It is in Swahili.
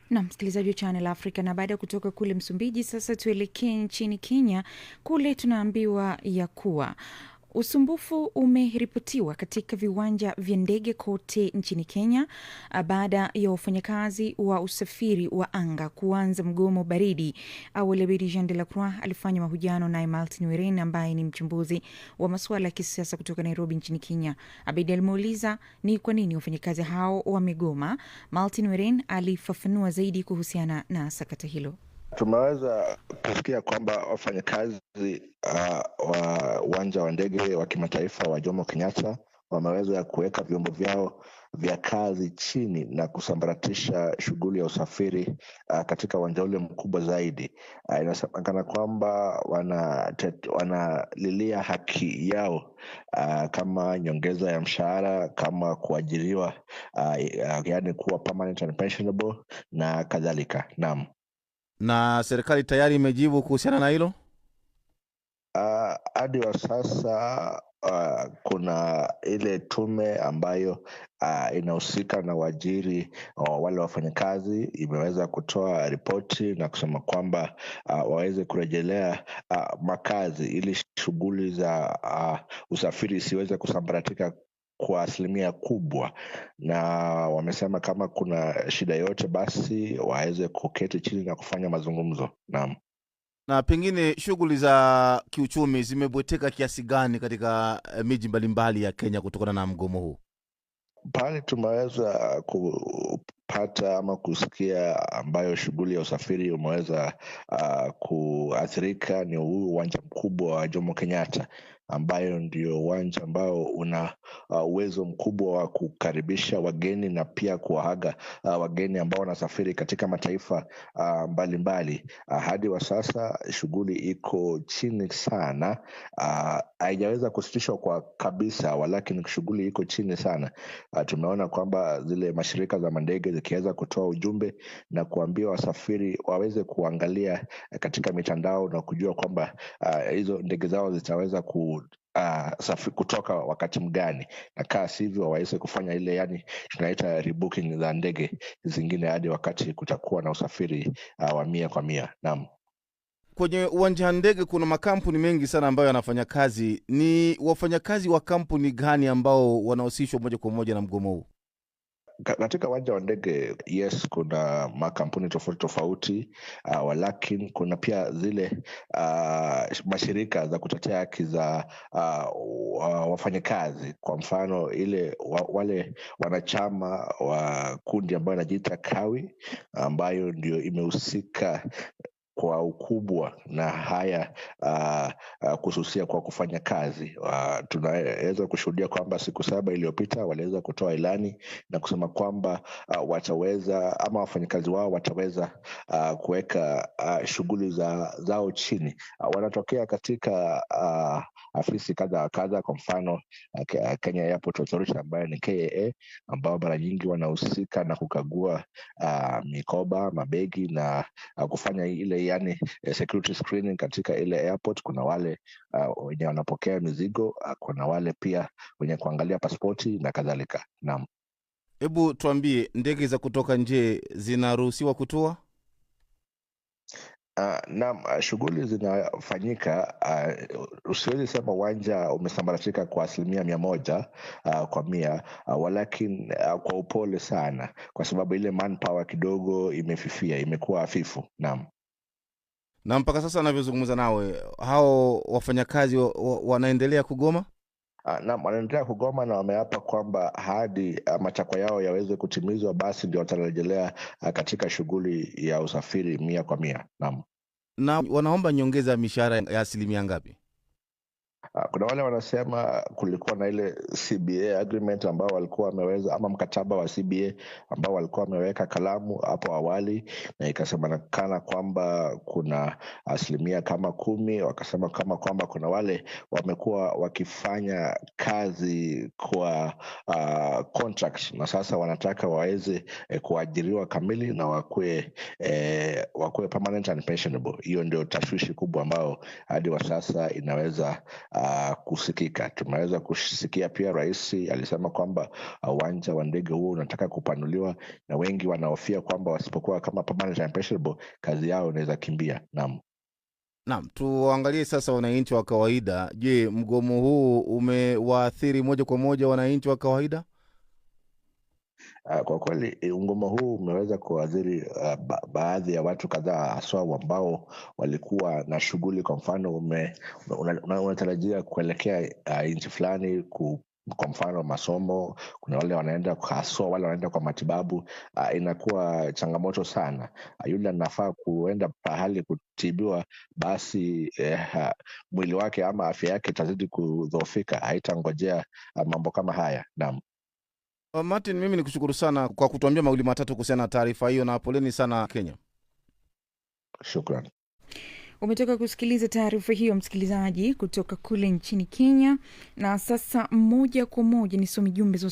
Na msikilizaji wa Channel Africa, na baada ya kutoka kule Msumbiji, sasa tuelekee nchini Kenya. Kule tunaambiwa ya kuwa usumbufu umeripotiwa katika viwanja vya ndege kote nchini Kenya baada ya wafanyakazi wa usafiri wa anga kuanza mgomo baridi. Awali Abedi Jean de la Croix alifanya mahojiano naye Martin Weren ambaye ni mchambuzi wa masuala ya kisiasa kutoka Nairobi nchini Kenya. Abedi alimuuliza ni kwa nini wafanyakazi hao wamegoma. Martin Weren alifafanua zaidi kuhusiana na sakata hilo. Tumeweza kusikia kwamba wafanyakazi wa uwanja wa ndege wa kimataifa wa Jomo Kenyatta wameweza kuweka vyombo vyao vya kazi chini na kusambaratisha shughuli ya usafiri katika uwanja ule mkubwa zaidi. Inasemekana kwamba wanalilia haki yao kama nyongeza ya mshahara, kama kuajiriwa, yani kuwa permanent and pensionable na kadhalika. Naam. Na serikali tayari imejibu kuhusiana na hilo? Hadi wa sasa kuna ile tume ambayo inahusika na uajiri wale wafanyakazi imeweza kutoa ripoti na kusema kwamba waweze kurejelea makazi ili shughuli za usafiri isiweze kusambaratika kwa asilimia kubwa, na wamesema kama kuna shida yote basi waweze kuketi chini na kufanya mazungumzo. Naam. Na pengine shughuli za kiuchumi zimebweteka kiasi gani katika miji mbalimbali ya Kenya kutokana na mgomo huu? Pale tumeweza kupata ama kusikia ambayo shughuli ya usafiri umeweza kuathirika ni huu uwanja mkubwa wa Jomo Kenyatta, ambayo ndio uwanja ambao una uwezo mkubwa wa kukaribisha wageni na pia kuwaaga wageni ambao wanasafiri katika mataifa mbalimbali. Hadi wa sasa shughuli iko chini sana, haijaweza kusitishwa kwa kabisa, walakini shughuli iko chini sana. Tumeona kwamba zile mashirika za mandege zikiweza kutoa ujumbe na kuambia wasafiri waweze kuangalia katika mitandao na kujua kwamba hizo ndege zao zitaweza kutoka wakati mgani, na kaa sivyo waweze kufanya ile, yani tunaita rebooking za ndege zingine hadi wakati kutakuwa na usafiri wa 100%. Naam. Kwenye uwanja wa ndege kuna makampuni mengi sana ambayo yanafanya kazi. Ni wafanyakazi wa kampuni gani ambao wanahusishwa moja kwa moja na mgomo huu? Katika uwanja wa ndege, yes, kuna makampuni tofauti tofauti, walakini kuna pia zile mashirika za kutetea haki za wafanyakazi. Kwa mfano ile wale wanachama wa kundi ambayo inajiita KAWI, ambayo ndio imehusika kwa ukubwa na haya kususia kwa kufanya kazi. Tunaweza kushuhudia kwamba siku 7 iliyopita waliweza kutoa ilani na kusema kwamba wataweza ama wafanyakazi wao wataweza kuweka shughuli zao chini. Wanatokea katika afisi kadha kadha, kwa mfano Kenya Airport Authority ambayo ni KAA, ambao mara nyingi wanahusika na kukagua mikoba, mabegi na kufanya ile, yani security screening katika ile airport. Kuna wale wenye wanapokea mizigo, kuna wale pia wenye kuangalia pasipoti na kadhalika. Naam. Hebu tuambie, ndege za kutoka nje zinaruhusiwa kutua? Naam, shughuli zinafanyika. Usiwezi sema uwanja umesambaratika kwa 100% kwa 100, walakini kwa upole sana, kwa sababu ile manpower kidogo imefifia, imekuwa hafifu. Naam. Na mpaka sasa anavyozungumza nawe, hao wafanyakazi wanaendelea kugoma? Naam, wanaendelea kugoma na wameapa kwamba hadi matakwa yao yaweze kutimizwa, basi ndio watarejelea katika shughuli ya usafiri 100%. Naam. Na wanaomba nyongeza mishahara ya asilimia ngapi? Kuna wale wanasema kulikuwa na ile CBA agreement ambao walikuwa wameweza, ama mkataba wa CBA ambao walikuwa wameweka kalamu hapo awali, na ikasemekana kwamba kuna asilimia kama 10. Wakasema kama kwamba kuna wale wamekuwa wakifanya kazi kwa contract, na sasa wanataka waweze kuajiriwa kamili na wakuwe permanent and pensionable. Hiyo ndio tashwishi kubwa ambao hadi wa sasa inaweza kusikika. Tumeweza kusikia pia rais alisema kwamba uwanja wa ndege huo unataka kupanuliwa, na wengi wanahofia kwamba wasipokuwa kama permanent and perishable, kazi yao inaweza kimbia. Naam, tuangalie sasa wananchi wa kawaida. Je, mgomo huu umewaathiri moja kwa moja wananchi wa kawaida? Kwa kweli mgomo huu umeweza kuadhiri baadhi ya watu kadhaa, haswa ambao walikuwa na shughuli. Kwa mfano unatarajia kuelekea nchi fulani, kwa mfano masomo, kuna wale wanaenda haswa wale wanaenda kwa matibabu, inakuwa changamoto sana. Yule anafaa kuenda pahali kutibiwa, basi mwili wake ama afya yake itazidi kudhoofika, haitangojea mambo kama haya. Naam. Martin, mimi nikushukuru sana kwa kutuambia mawili matatu kuhusiana na taarifa hiyo, na poleni sana Kenya. Shukran. Umetoka kusikiliza taarifa hiyo, msikilizaji, kutoka kule nchini Kenya. Na sasa moja kwa moja nisome jumbe za